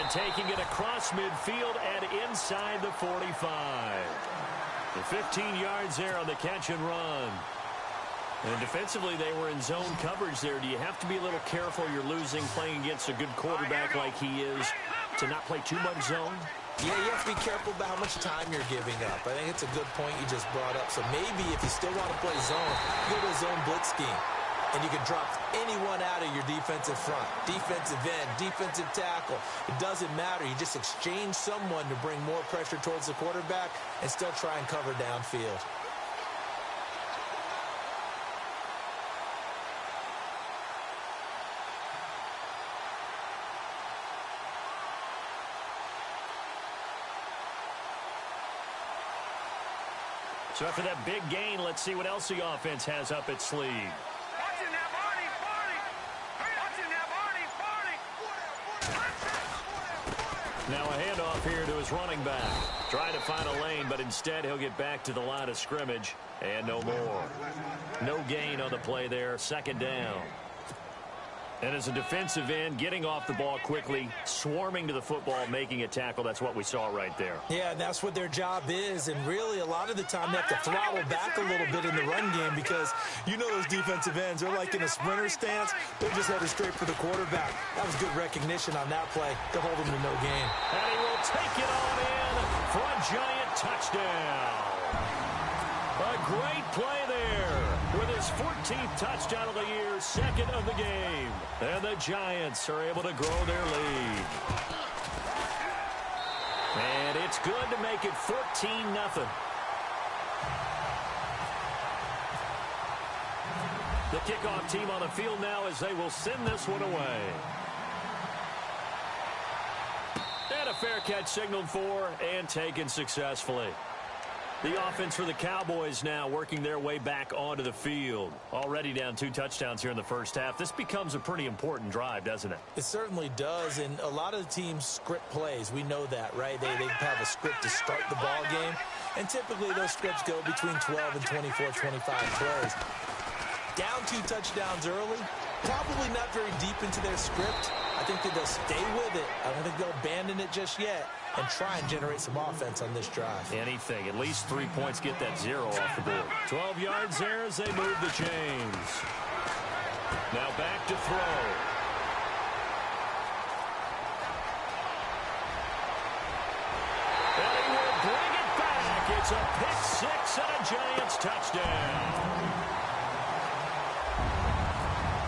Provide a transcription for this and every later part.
And taking it across midfield and inside the 45. The 15 yards there on the catch and run. And defensively, they were in zone coverage there. Do you have to be a little careful? You're losing playing against a good quarterback like he is to not play too much zone? Yeah, you have to be careful about how much time you're giving up. I think it's a good point you just brought up. So maybe if you still want to play zone, you go to a zone blitz scheme. And you can drop anyone out of your defensive front. Defensive end, defensive tackle. It doesn't matter. You just exchange someone to bring more pressure towards the quarterback and still try and cover downfield. So after that big gain, let's see what else the offense has up its sleeve. Now a handoff here to his running back. Trying to find a lane, but instead he'll get back to the line of scrimmage. And no more. No gain on the play there. Second down. And as a defensive end, getting off the ball quickly, swarming to the football, making a tackle. That's what we saw right there. Yeah, that's what their job is. And really, a lot of the time, they have to throttle back a little bit in the run game because you know those defensive ends, they're like in a sprinter stance. They're just headed straight for the quarterback. That was good recognition on that play to hold him to no gain. And he will take it on in for a giant touchdown. A great play there with his 14th touchdown of the year, second of the game. And the Giants are able to grow their lead. And it's good to make it 14-0. The kickoff team on the field now as they will send this one away. And a fair catch signaled for and taken successfully. The offense for the Cowboys now working their way back onto the field. Already down 2 touchdowns here in the first half. This becomes a pretty important drive, doesn't it? It certainly does, and a lot of the teams script plays. We know that, right? They have a script to start the ball game, and typically those scripts go between 12 and 24, 25 plays. Down 2 touchdowns early, probably not very deep into their script. I think that they'll stay with it. I don't think they'll abandon it just yet and try and generate some offense on this drive. Anything. At least 3 points, get that 0 off the board. 12 yards there as they move the chains. Now back to throw. And he will bring it back. It's a pick 6 and a Giants touchdown.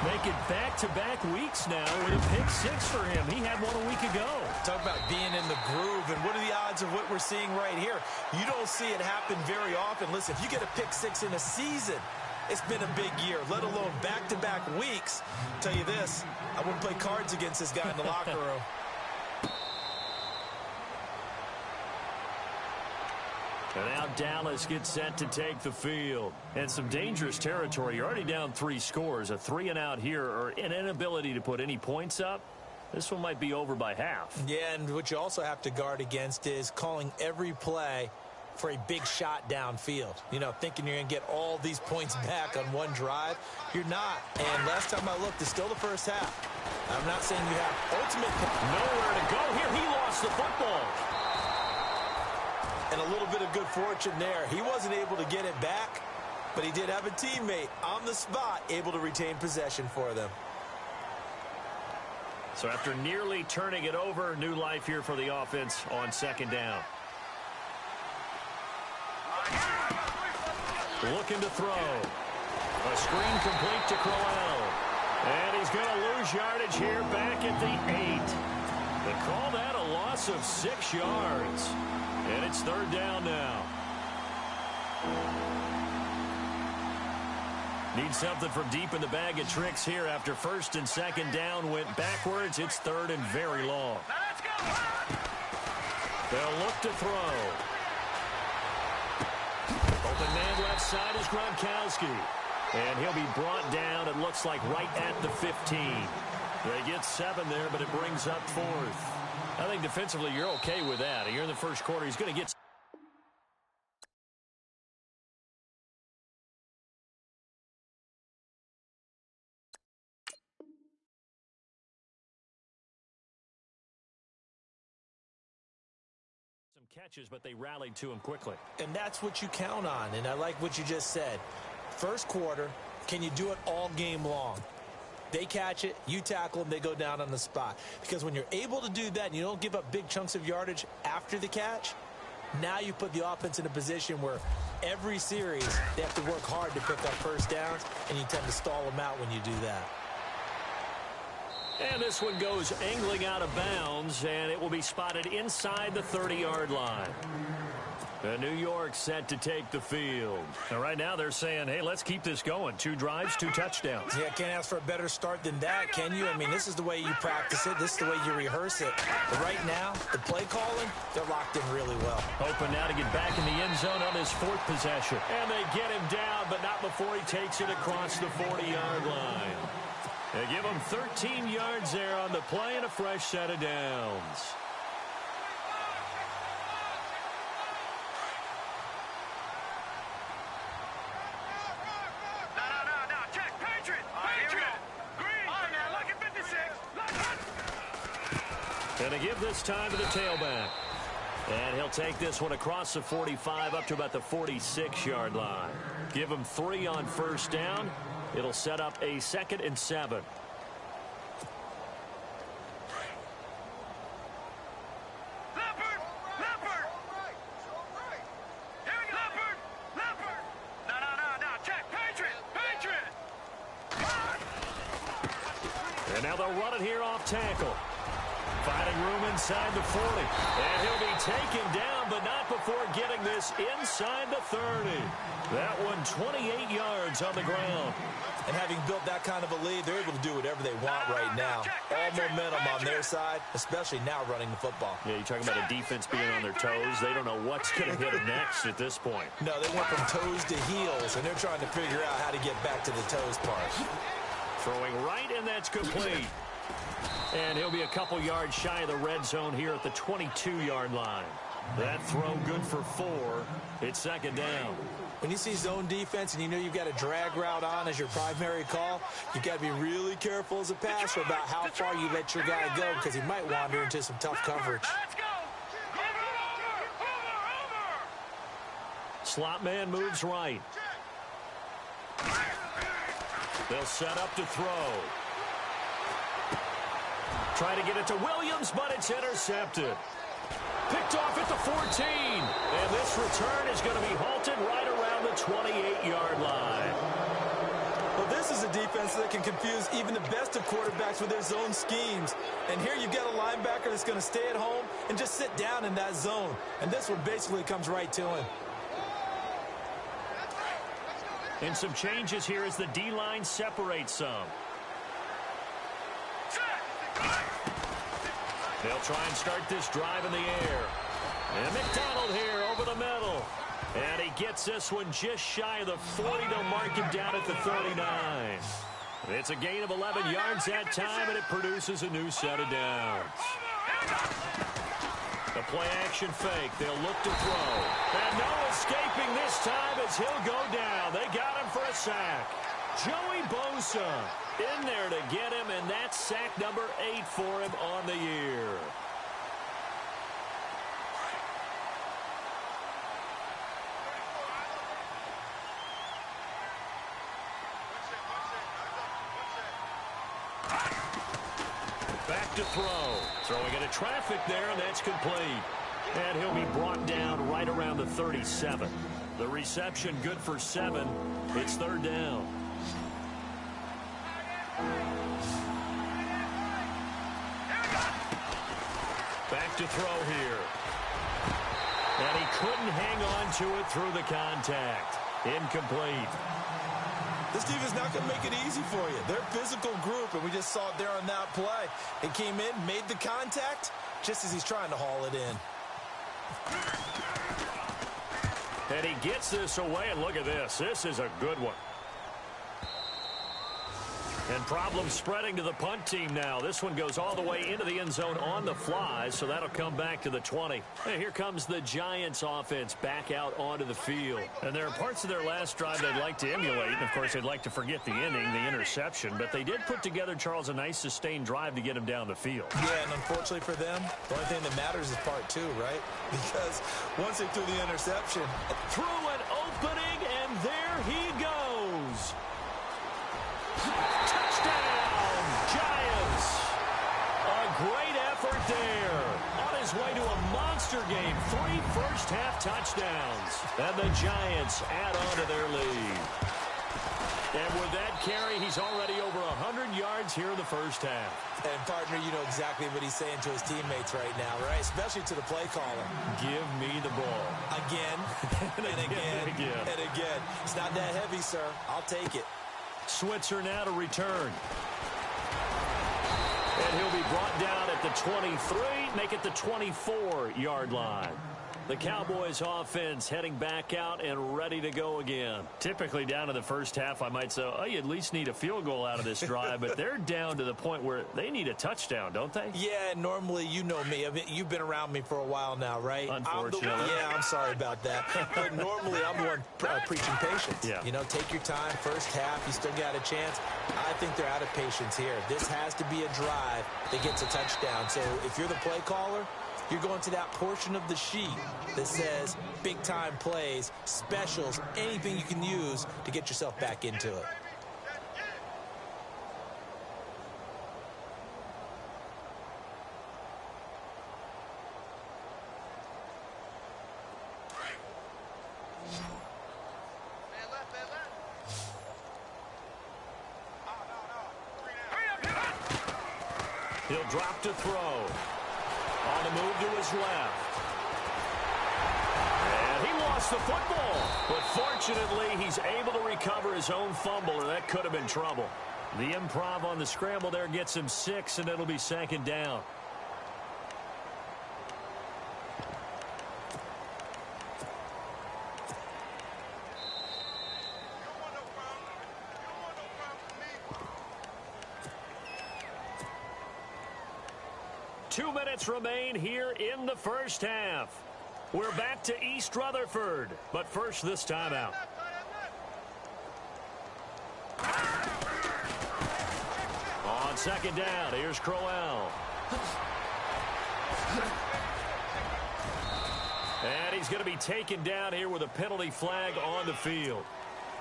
Make it back-to-back weeks now with a pick 6 for him. He had one a week ago. Talk about being in the groove, and what are the odds of what we're seeing right here? You don't see it happen very often. Listen, if you get a pick 6 in a season, it's been a big year, let alone back-to-back weeks. I'll tell you this, I wouldn't play cards against this guy in the locker room. And now Dallas gets set to take the field. And some dangerous territory. You're already down 3 scores. A 3-and-out here or an inability to put any points up. This one might be over by half. Yeah, and what you also have to guard against is calling every play for a big shot downfield. You know, thinking you're going to get all these points back on one drive. You're not. And last time I looked, it's still the first half. I'm not saying you have ultimate. Nowhere to go here. He lost the football. And a little bit of good fortune there. He wasn't able to get it back, but he did have a teammate on the spot able to retain possession for them. So after nearly turning it over, new life here for the offense on second down. Looking to throw. A screen complete to Crowell. And he's going to lose yardage here back at the 8. They call that a loss of 6 yards. And it's third down now. Need something from deep in the bag of tricks here after first and second down went backwards. It's third and very long. They'll look to throw. Open man left side is Gronkowski. And he'll be brought down, it looks like, right at the 15. They get 7 there, but it brings up 4th. I think defensively you're okay with that. Here in the first quarter, he's going to get Catches, but they rallied to him quickly. And that's what you count on, and I like what you just said. First quarter, can you do it all game long? They catch it, you tackle them, they go down on the spot. Because when you're able to do that and you don't give up big chunks of yardage after the catch, now you put the offense in a position where every series they have to work hard to pick up first downs, and you tend to stall them out when you do that. And this one goes angling out of bounds, and it will be spotted inside the 30-yard line. New York set to take the field. And right now they're saying, hey, let's keep this going. 2 drives, 2 touchdowns. Yeah, can't ask for a better start than that, can you? I mean, this is the way you practice it. This is the way you rehearse it. But right now, the play calling, they're locked in really well. Hoping now to get back in the end zone on his 4th possession. And they get him down, but not before he takes it across the 40-yard line. They give him 13 yards there on the play and a fresh set of downs. And they give this time to the tailback. And he'll take this one across the 45 up to about the 46-yard line. Give him 3 on first down. It'll set up a 2nd and 7. And now they'll run it here off tackle. Finding room inside the 40. And he'll be taken down, but not before getting this inside the 30. That one 28 yards on the ground. And having built that kind of a lead, they're able to do whatever they want right now. All momentum on their side, especially now running the football. Yeah, you're talking about a defense being on their toes. They don't know what's going to hit them next at this point. No, they went from toes to heels, and they're trying to figure out how to get back to the toes part. Throwing right, and that's complete. And he'll be a couple yards shy of the red zone here at the 22-yard line. That throw good for 4. It's 2nd down. When you see zone defense and you know you've got a drag route on as your primary call, you've got to be really careful as a passer about how far you let your guy go because he might wander into some tough coverage. Slot man moves right. They'll set up to throw. Try to get it to Williams, but it's intercepted. Picked off at the 14. And this return is going to be halted right around the 28-yard line. Well, this is a defense that can confuse even the best of quarterbacks with their zone schemes. And here you've got a linebacker that's going to stay at home and just sit down in that zone. And this one basically comes right to him. And some changes here as the D-line separates some. They'll try and start this drive in the air. And McDonald here over the middle. And he gets this one just shy of the 40. They'll mark him down at the 39. It's a gain of 11 yards that time, and it produces a new set of downs. The play-action fake. They'll look to throw. And no escaping this time as he'll go down. They got him for a sack. Joey Bosa in there to get him, and that's sack number 8 for him on the year. Back to throw. Throwing into traffic there, and that's complete. And he'll be brought down right around the 37. The reception good for 7. It's 3rd down. Back to throw here. And he couldn't hang on to it through the contact. Incomplete. This defense is not going to make it easy for you. They're a physical group, and we just saw it there on that play. It came in, made the contact, just as he's trying to haul it in. And he gets this away, and look at this. This is a good one. And problems spreading to the punt team now. This one goes all the way into the end zone on the fly, so that'll come back to the 20. And here comes the Giants offense back out onto the field. And there are parts of their last drive they'd like to emulate. And, of course, they'd like to forget the inning, the interception. But they did put together, Charles, a nice sustained drive to get him down the field. Yeah, and unfortunately for them, the only thing that matters is part two, right? Because once they threw the interception. Through an opening, and there he goes. Touchdown, Giants. A great effort there. On his way to a monster game. 3 first-half touchdowns. And the Giants add on to their lead. And with that carry, he's already over 100 yards here in the first half. And, partner, you know exactly what he's saying to his teammates right now, right? Especially to the play caller. Give me the ball. Again, and again, and again. It's not that heavy, sir. I'll take it. Switzer now to return. And he'll be brought down at the 23, make it the 24-yard line. The Cowboys offense heading back out and ready to go again. Typically down to the first half, I might say, oh, you at least need a field goal out of this drive, but they're down to the point where they need a touchdown, don't they? Yeah, normally, you know me. I mean, you've been around me for a while now, right? Unfortunately. I'm sorry about that. But normally, I'm the one preaching patience. Yeah. You know, take your time. First half, you still got a chance. I think they're out of patience here. This has to be a drive that gets a touchdown. So if you're the play caller, you're going to that portion of the sheet that says big-time plays, specials, anything you can use to get yourself back into it. He'll drop to throw. On the move to his left. And he lost the football. But fortunately, he's able to recover his own fumble, or that could have been trouble. The improv on the scramble there gets him 6, and it'll be second down. Two minutes remain here in the first half. We're back to East Rutherford, but first this timeout. On second down, here's Crowell. And he's going to be taken down here with a penalty flag on the field.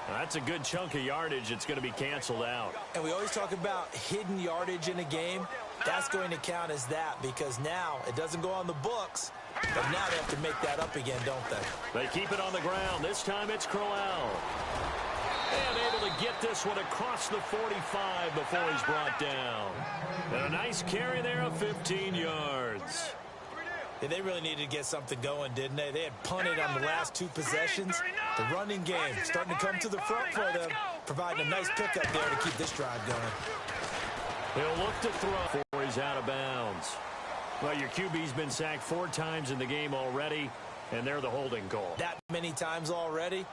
Now, that's a good chunk of yardage. It's going to be canceled out. And we always talk about hidden yardage in a game. That's going to count as that because now it doesn't go on the books, but now they have to make that up again, don't they? They keep it on the ground. This time it's Crowell. And able to get this one across the 45 before he's brought down. And a nice carry there of 15 yards. Yeah, they really needed to get something going, didn't they? They had punted on the last 2 possessions. The running game starting to come to the front for them, providing a nice pickup there to keep this drive going. He'll look to throw before he's out of bounds. Well, your QB's been sacked 4 times in the game already, and they're the holding call. That many times already?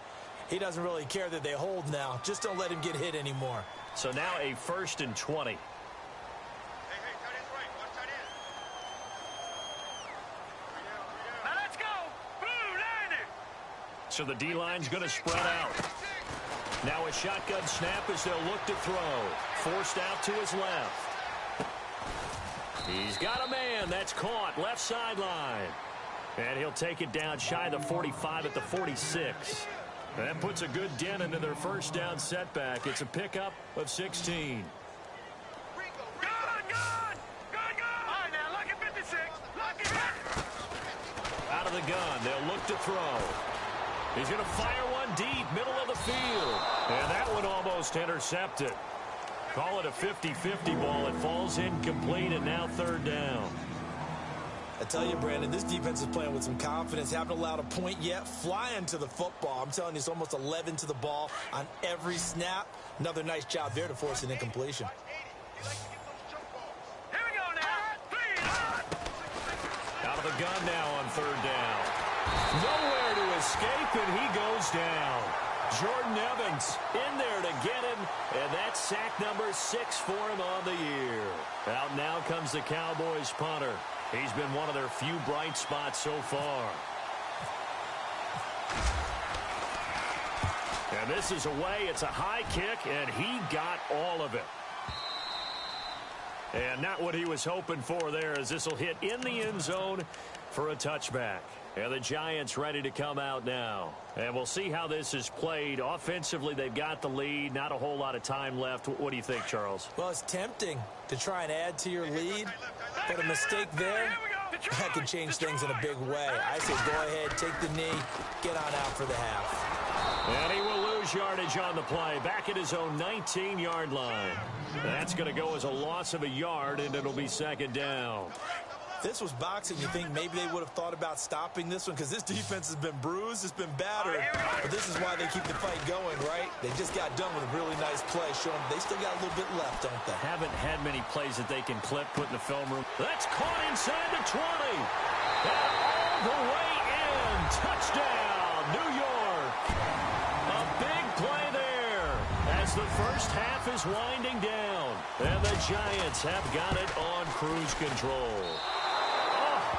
He doesn't really care that they hold now. Just don't let him get hit anymore. So now a 1st and 20. So the D-line's going to spread out. Now a shotgun snap as they'll look to throw. Forced out to his left. He's got a man. That's caught. Left sideline. And he'll take it down shy of the 45 at the 46. That puts a good dent into their first down setback. It's a pickup of 16. Out of the gun. They'll look to throw. He's going to fire one deep, middle of the field. And that one almost intercepted. Call it a 50-50 ball. It falls incomplete, and now 3rd down. I tell you, Brandon, this defense is playing with some confidence. Haven't allowed a point yet. Flying to the football. I'm telling you, it's almost 11 to the ball on every snap. Another nice job there to force an incompletion. Here we go now. Out of the gun now on 3rd down. Nowhere to escape, and he goes down. Jordan Evans in there to get him, and that's sack number 6 for him on the year. Out now comes the Cowboys punter. He's been one of their few bright spots so far. And this is away. It's a high kick, and he got all of it. And not what he was hoping for there, as this will hit in the end zone for a touchback. And the Giants ready to come out now. And we'll see how this is played. Offensively, they've got the lead. Not a whole lot of time left. What do you think, Charles? Well, it's tempting to try and add to your lead, but a mistake there, that could change things in a big way. I say go ahead, take the knee, get on out for the half. And he will lose yardage on the play. Back at his own 19-yard line. That's going to go as a loss of a yard, and it'll be second down. This was boxing. You think maybe they would have thought about stopping this one because this defense has been bruised, it's been battered. But this is why they keep the fight going, right? They just got done with a really nice play, showing they still got a little bit left, don't they? Haven't had many plays that they can clip, put in the film room. That's caught inside the 20. And all the way in. Touchdown, New York. A big play there as the first half is winding down. And the Giants have got it on cruise control.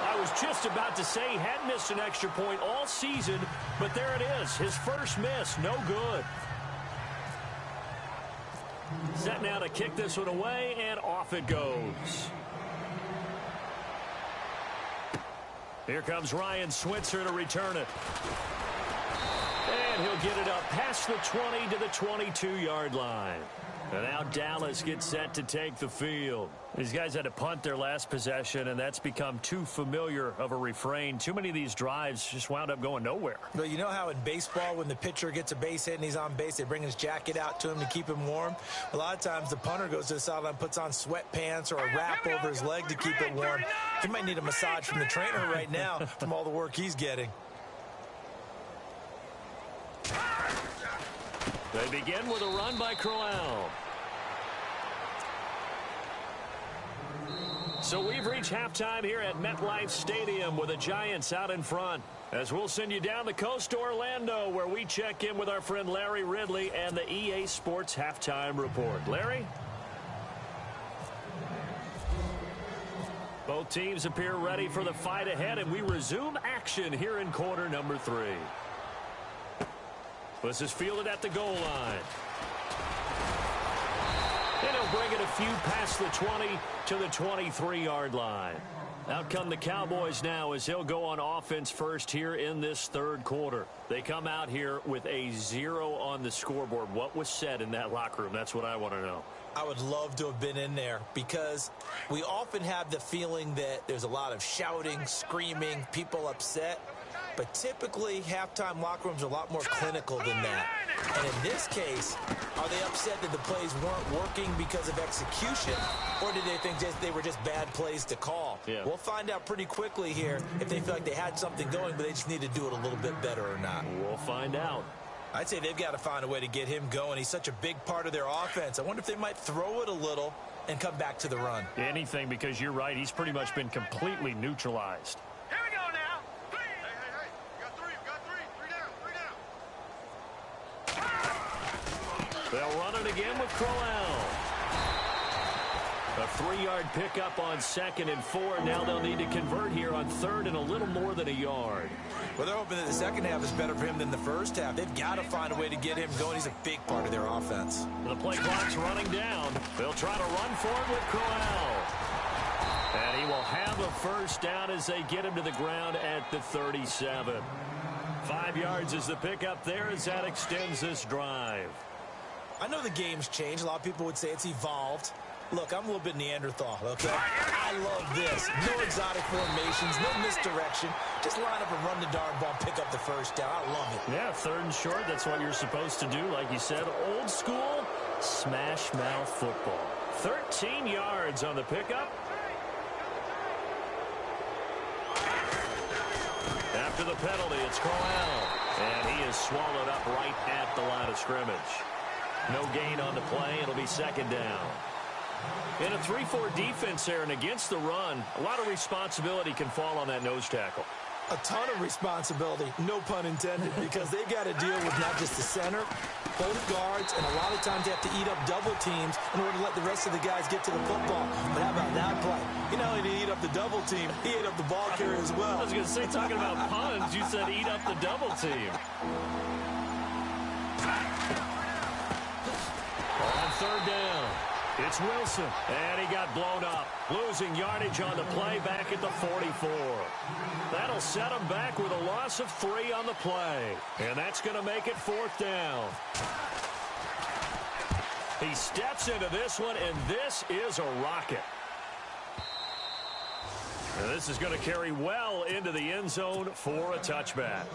I was just about to say he hadn't missed an extra point all season, but there it is. His first miss, no good. Set now to kick this one away, and off it goes. Here comes Ryan Switzer to return it. And he'll get it up past the 20 to the 22-yard line. And now Dallas gets set to take the field. These guys had to punt their last possession, and that's become too familiar of a refrain. Too many of these drives just wound up going nowhere. Well, you know how in baseball, when the pitcher gets a base hit and he's on base, they bring his jacket out to him to keep him warm? A lot of times the punter goes to the sideline, puts on sweatpants or a wrap over his leg to keep it warm. He might need a massage from the trainer right now from all the work he's getting. They begin with a run by Crowell. So we've reached halftime here at MetLife Stadium with the Giants out in front. As we'll send you down the coast to Orlando, where we check in with our friend Larry Ridley and the EA Sports Halftime Report. Larry? Both teams appear ready for the fight ahead, and we resume action here in quarter number 3. This is fielded at the goal line. And he'll bring it a few past the 20 to the 23-yard line. Out come the Cowboys now as he'll go on offense first here in this third quarter. They come out here with a 0 on the scoreboard. What was said in that locker room? That's what I want to know. I would love to have been in there because we often have the feeling that there's a lot of shouting, screaming, people upset. But typically, halftime locker rooms are a lot more clinical than that. And in this case, are they upset that the plays weren't working because of execution, or did they think they were just bad plays to call? Yeah. We'll find out pretty quickly here if they feel like they had something going, but they just need to do it a little bit better or not. We'll find out. I'd say they've got to find a way to get him going. He's such a big part of their offense. I wonder if they might throw it a little and come back to the run. Anything, because you're right. He's pretty much been completely neutralized. Here we go now. Hey. We got three. Three down. They'll run it again with Crowell. A 3-yard pickup on 2nd and 4. Now they'll need to convert here on 3rd and a little more than a yard. Well, they're hoping that the second half is better for him than the first half. They've got to find a way to get him going. He's a big part of their offense. The play clock's running down. They'll try to run for it with Crowell. And he will have a first down as they get him to the ground at the 37. 5 yards is the pickup there as that extends this drive. I know the game's changed. A lot of people would say it's evolved. Look, I'm a little bit Neanderthal, okay? I love this. No exotic formations, no misdirection. Just line up and run the darn ball, pick up the first down. I love it. Yeah, 3rd and short, that's what you're supposed to do. Like you said, old school smash mouth football. 13 yards on the pickup. After the penalty, it's Crowell. And he is swallowed up right at the line of scrimmage. No gain on the play. It'll be 2nd down. In a 3-4 defense there and against the run, a lot of responsibility can fall on that nose tackle. A ton of responsibility, no pun intended, because they've got to deal with not just the center, both guards, and a lot of times they have to eat up double teams in order to let the rest of the guys get to the football. But how about that play? You know, he didn't eat up the double team, he ate up the ball carrier as well. I was going to say, talking about puns, you said eat up the double team. On third down, it's Wilson, and he got blown up, losing yardage on the play back at the 44. That'll set him back with a loss of 3 on the play, and that's going to make it 4th down. He steps into this one, and this is a rocket. And this is going to carry well into the end zone for a touchback.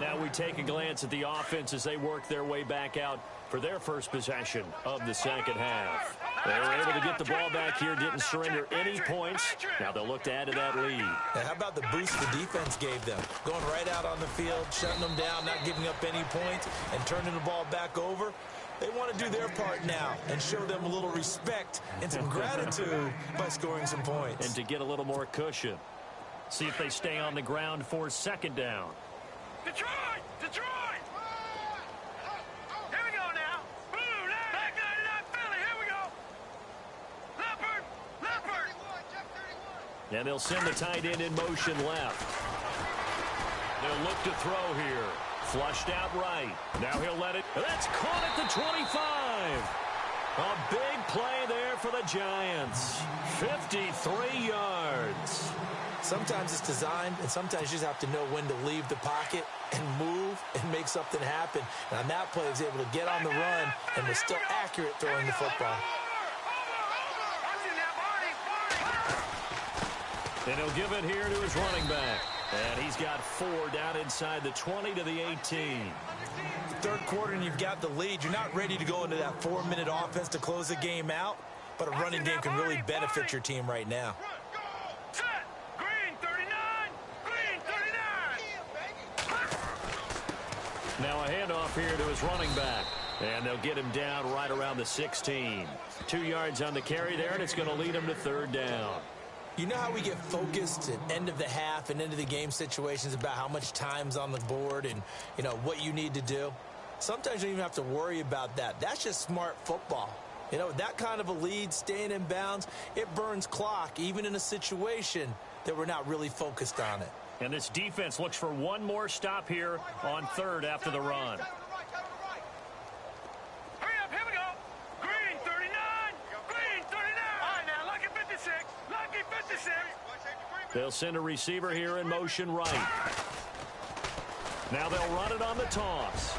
Now we take a glance at the offense as they work their way back out for their first possession of the second half. They were able to get the ball back here, didn't surrender any points. Now they'll look to add to that lead. And how about the boost the defense gave them? Going right out on the field, shutting them down, not giving up any points, and turning the ball back over. They want to do their part now and show them a little respect and some gratitude by scoring some points. And to get a little more cushion. See if they stay on the ground for second down. Detroit! Detroit! Here we go now. Blue, back 99 Philly. Here we go. Leopard! Leopard! And they'll send the tight end in motion left. They'll look to throw here. Flushed out right. Now he'll let it. That's caught at the 25. A big play there for the Giants. 53 yards. Sometimes it's designed, and sometimes you just have to know when to leave the pocket and move and make something happen. And on that play, he was able to get on the run and was still accurate throwing the football. And he'll give it here to his running back. And he's got 4 down inside the 20 to the 18. Third quarter, and you've got the lead. You're not ready to go into that 4-minute offense to close the game out, but a running game can really benefit your team right now. Set! Green 39! Green 39! Now a handoff here to his running back. And they'll get him down right around the 16. 2 yards on the carry there, and it's going to lead him to third down. You know how we get focused at end of the half and end of the game situations about how much time's on the board and, you know, what you need to do? Sometimes you don't even have to worry about that. That's just smart football. You know, that kind of a lead, staying in bounds, it burns clock, even in a situation that we're not really focused on it. And this defense looks for one more stop here on third after the run. Hurry up, here we go. Green 39! Green 39! All right, now, lucky 56. Lucky 56. They'll send a receiver here in motion right. Now they'll run it on the toss.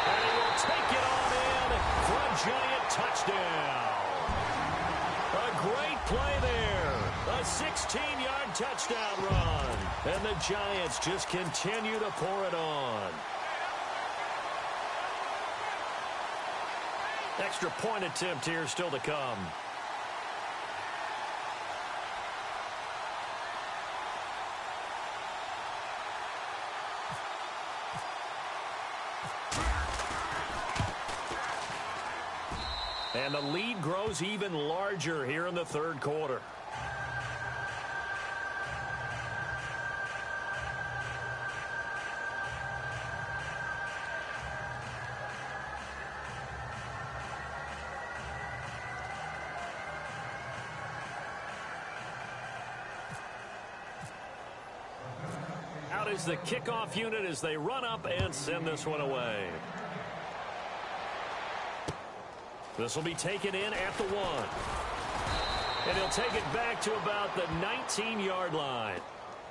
And he will take it on in for a giant touchdown. A great play there. A 16-yard touchdown run. And the Giants just continue to pour it on. Extra point attempt here still to come. And the lead grows even larger here in the third quarter. Out is the kickoff unit as they run up and send this one away. This will be taken in at the 1. And he'll take it back to about the 19-yard line.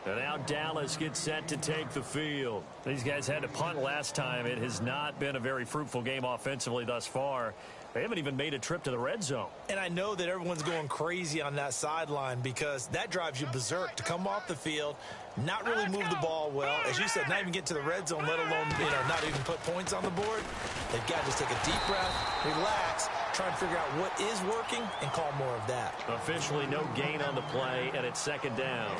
And now Dallas gets set to take the field. These guys had to punt last time. It has not been a very fruitful game offensively thus far. They haven't even made a trip to the red zone. And I know that everyone's going crazy on that sideline because that drives you berserk to come off the field, not really move the ball well. As you said, not even get to the red zone, let alone, not even put points on the board. They've got to just take a deep breath, relax, try and figure out what is working, and call more of that. Officially no gain on the play, and it's second down.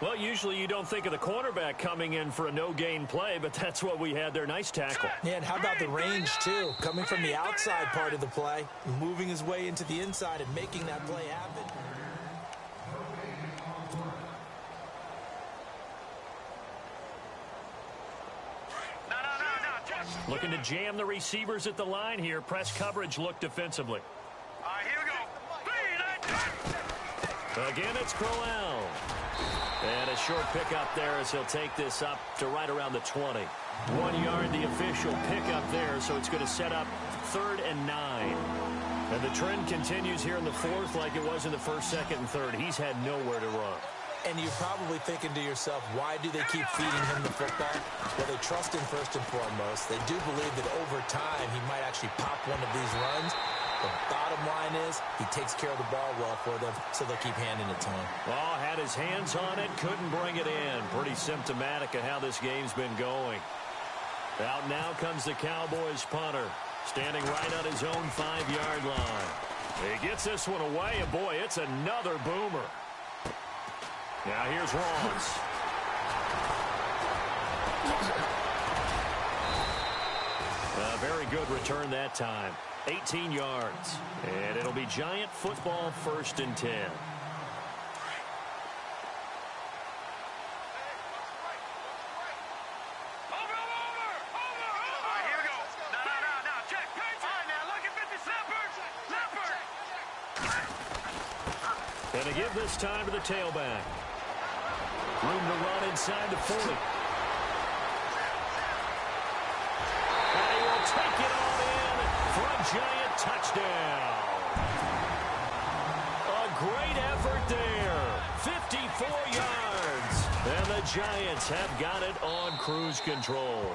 Well, usually you don't think of the cornerback coming in for a no-gain play, but that's what we had there. Nice tackle. Yeah, and how about the range, too? Coming from the outside part of the play, moving his way into the inside and making that play happen. Looking to jam the receivers at the line here. Press coverage look defensively. All right, here we go. Again, it's Crowell. And a short pickup there as he'll take this up to right around the 20. 1 yard, the official pickup there, so it's going to set up 3rd and 9. And the trend continues here in the 4th like it was in the 1st, 2nd, and 3rd. He's had nowhere to run. And you're probably thinking to yourself, why do they keep feeding him the football? Well, they trust him first and foremost. They do believe that over time he might actually pop one of these runs. The bottom line is he takes care of the ball well for them, so they'll keep handing it to him. Oh, had his hands on it, couldn't bring it in. Pretty symptomatic of how this game's been going. Out now comes the Cowboys punter, standing right on his own 5-yard line. He gets this one away, and boy, it's another boomer. Now here's Ross. A very good return that time. 18 yards. And it'll be Giant football 1st and 10. And to give this time to the tailback. Room to run inside the 40. And he will take it all in for a Giant touchdown. A great effort there. 54 yards. And the Giants have got it on cruise control.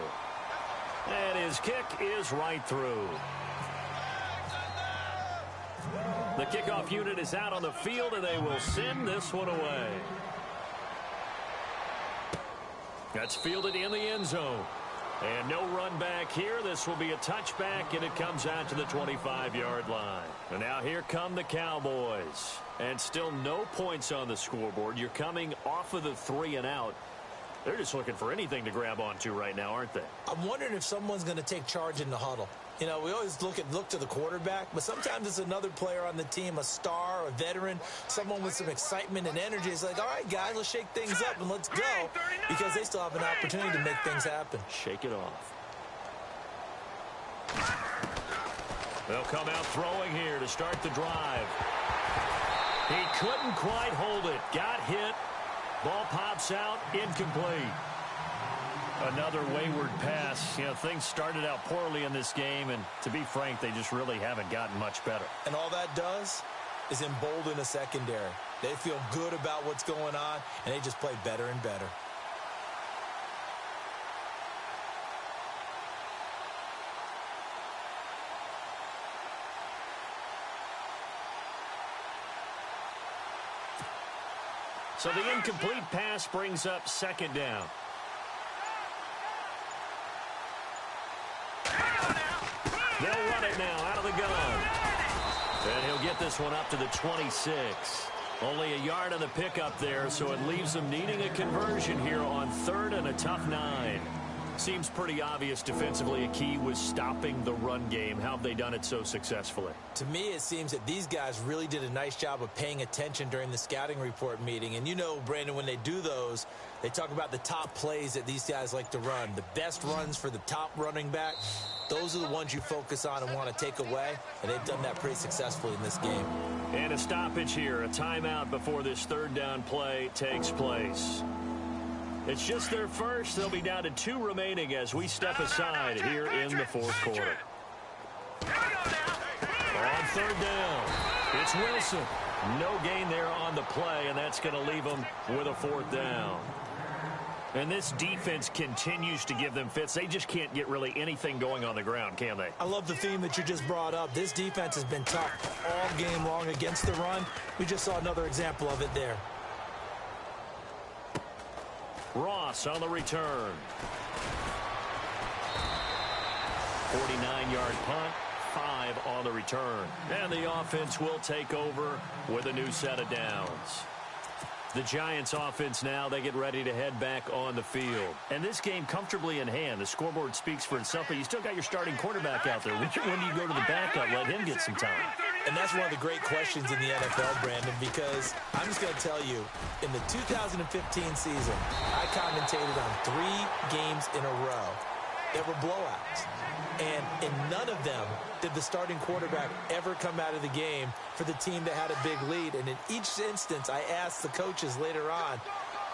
And his kick is right through. The kickoff unit is out on the field, and they will send this one away. That's fielded in the end zone. And no run back here. This will be a touchback, and it comes out to the 25-yard line. And now here come the Cowboys. And still no points on the scoreboard. You're coming off of the 3 and out. They're just looking for anything to grab onto right now, aren't they? I'm wondering if someone's going to take charge in the huddle. You know, we always look to the quarterback, but sometimes it's another player on the team, a star, a veteran, someone with some excitement and energy. It's like, all right, guys, let's shake things up and let's go, because they still have an opportunity to make things happen. Shake it off. They'll come out throwing here to start the drive. He couldn't quite hold it. Got hit. Ball pops out, incomplete. Another wayward pass. You know, things started out poorly in this game, and to be frank, they just really haven't gotten much better. And all that does is embolden a secondary. They feel good about what's going on, and they just play better and better. So the incomplete pass brings up 2nd down. They'll run it now out of the gun. And he'll get this one up to the 26. Only a yard on the pickup there, so it leaves them needing a conversion here on 3rd and a tough 9. Seems pretty obvious defensively a key was stopping the run game. How have they done it so successfully? To me, it seems that these guys really did a nice job of paying attention during the scouting report meeting. And you know, Brandon, when they do those, they talk about the top plays that these guys like to run. The best runs for the top running back, those are the ones you focus on and want to take away. And they've done that pretty successfully in this game. And a stoppage here, a timeout before this 3rd down play takes place. It's just their first. They'll be down to 2 remaining as we step aside here in the 4th quarter. On 3rd down, it's Wilson. No gain there on the play, and that's going to leave them with a 4th down. And this defense continues to give them fits. They just can't get really anything going on the ground, can they? I love the theme that you just brought up. This defense has been tough all game long against the run. We just saw another example of it there. Ross on the return. 49-yard punt, 5 on the return. And the offense will take over with a new set of downs. The Giants offense now, they get ready to head back on the field. And this game comfortably in hand. The scoreboard speaks for itself, but you still got your starting quarterback out there. When do you go to the backup? Let him get some time. And that's one of the great questions in the NFL, Brandon, because I'm just going to tell you, in the 2015 season, I commentated on 3 games in a row. that were blowouts. And in none of them did the starting quarterback ever come out of the game for the team that had a big lead. And in each instance, I asked the coaches later on,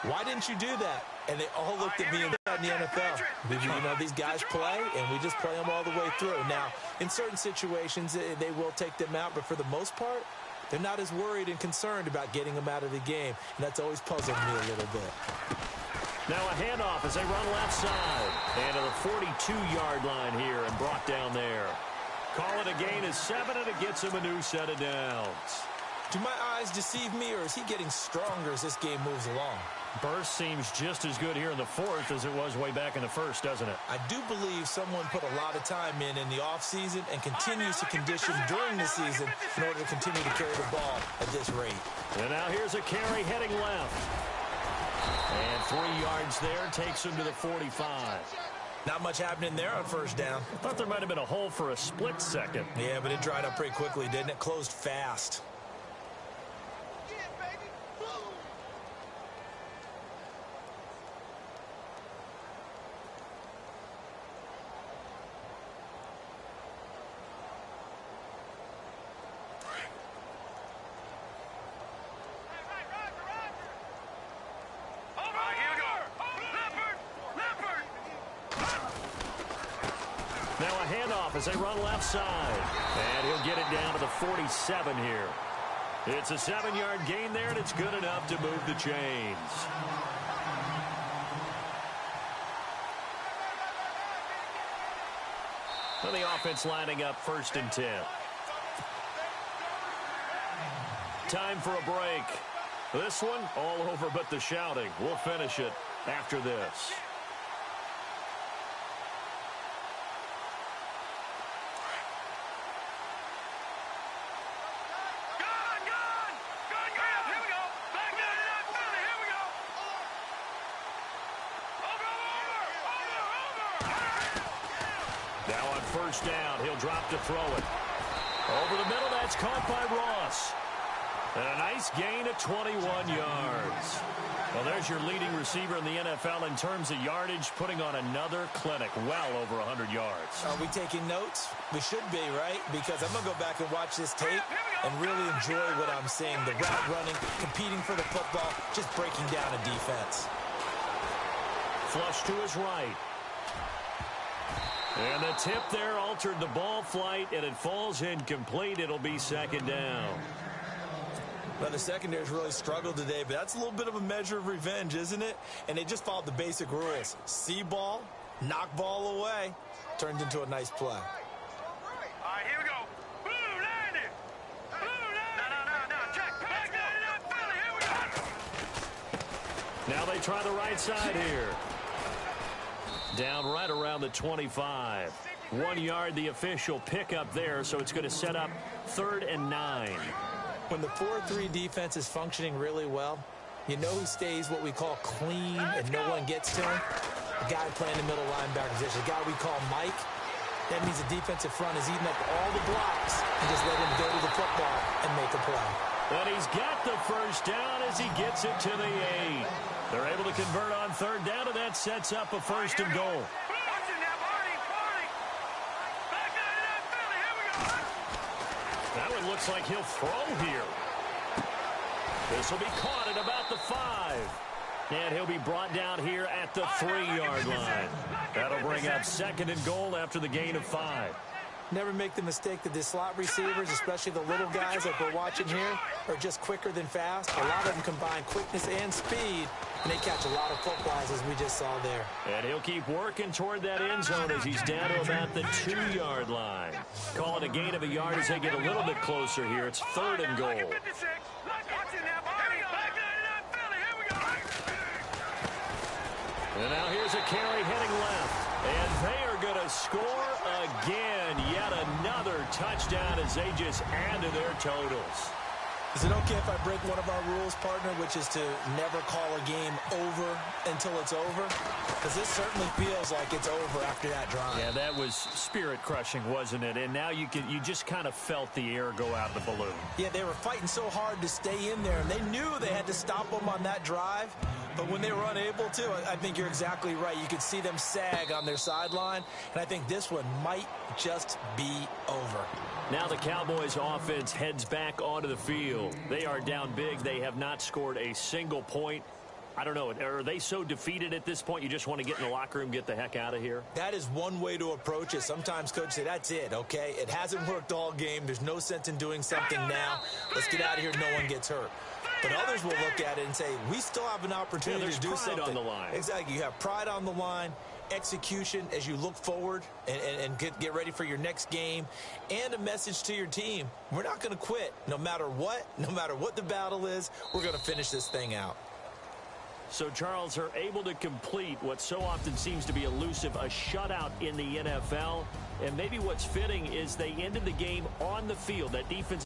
why didn't you do that? And they all looked at me and said, in the NFL, these guys play, and we just play them all the way through. Now, in certain situations, they will take them out, but for the most part, they're not as worried and concerned about getting them out of the game. And that's always puzzled me a little bit. Now a handoff as they run left side. And to the 42-yard line here and brought down there. Call it a gain of 7, and it gets him a new set of downs. Do my eyes deceive me, or is he getting stronger as this game moves along? Burst seems just as good here in the fourth as it was way back in the first, doesn't it? I do believe someone put a lot of time in the offseason and continues to condition during the season in order to continue to carry the ball at this rate. And now here's a carry heading left. And 3 yards there takes him to the 45. Not much happening there on first down. I thought there might have been a hole for a split second. Yeah, but it dried up pretty quickly, didn't it? Closed fast. Now a handoff as they run left side. And he'll get it down to the 47 here. It's a 7-yard gain there, and it's good enough to move the chains. And the offense lining up 1st and 10. Time for a break. This one all over but the shouting. We'll finish it after this. Now on first down, he'll drop to throw it. Over the middle, that's caught by Ross. And a nice gain of 21 yards. Well, there's your leading receiver in the NFL in terms of yardage, putting on another clinic, well over 100 yards. Are we taking notes? We should be, right? Because I'm going to go back and watch this tape and really enjoy what I'm seeing. The route running, competing for the football, just breaking down a defense. Flush to his right. And the tip there altered the ball flight, and it falls incomplete. It'll be 2nd down. Well, the secondary's really struggled today, but that's a little bit of a measure of revenge, isn't it? And they just followed the basic rules. See ball, knock ball away. Turned into a nice play. All right, here we go. Blue line it. Blue line. No. Jack, back up, Philly. Here we go. Now they try the right side here. Down right around the 25. 1 yard, the official pickup there, so it's going to set up 3rd and 9. When the 4-3 defense is functioning really well, you know who stays what we call clean and no one gets to him? The guy playing the middle linebacker position, the guy we call Mike. That means the defensive front is eating up all the blocks and just let him go to the football and make a play. And he's got the first down as he gets it to the 8. They're able to convert on 3rd down, and that sets up a 1st and goal. Now it looks like he'll throw here. This will be caught at about the 5. And he'll be brought down here at the 3-yard line. That'll bring up 2nd and goal after the gain of 5. Never make the mistake that the slot receivers, especially the little guys like we're watching here, are just quicker than fast. A lot of them combine quickness and speed, and they catch a lot of footballs, as we just saw there. And he'll keep working toward that end zone as he's down to about the 2-yard line. Call it a gain of a yard as they get a little bit closer here. It's 3rd and goal. And now here's a carry heading left. And they are going to score again. Yet another touchdown as they just add to their totals. Is it okay if I break one of our rules, partner, which is to never call a game over until it's over? Because this certainly feels like it's over after that drive. Yeah, that was spirit-crushing, wasn't it? And now you just kind of felt the air go out of the balloon. Yeah, they were fighting so hard to stay in there, and they knew they had to stop them on that drive. But when they were unable to, I think you're exactly right. You could see them sag on their sideline, and I think this one might just be over. Now the Cowboys offense heads back onto the field. They are down big. They have not scored a single point. I don't know. Are they so defeated at this point you just want to get in the locker room, get the heck out of here? That is one way to approach it. Sometimes coaches say, that's it, okay? It hasn't worked all game. There's no sense in doing something now. Let's get out of here. No one gets hurt. But others will look at it and say, we still have an opportunity to do something. There's pride on the line. Exactly. You have pride on the line, execution as you look forward and get ready for your next game, and a message to your team. We're not going to quit no matter what the battle is. We're going to finish this thing out. So, Charles, are able to complete what so often seems to be elusive, a shutout in the NFL. And maybe what's fitting is they ended the game on the field. That defense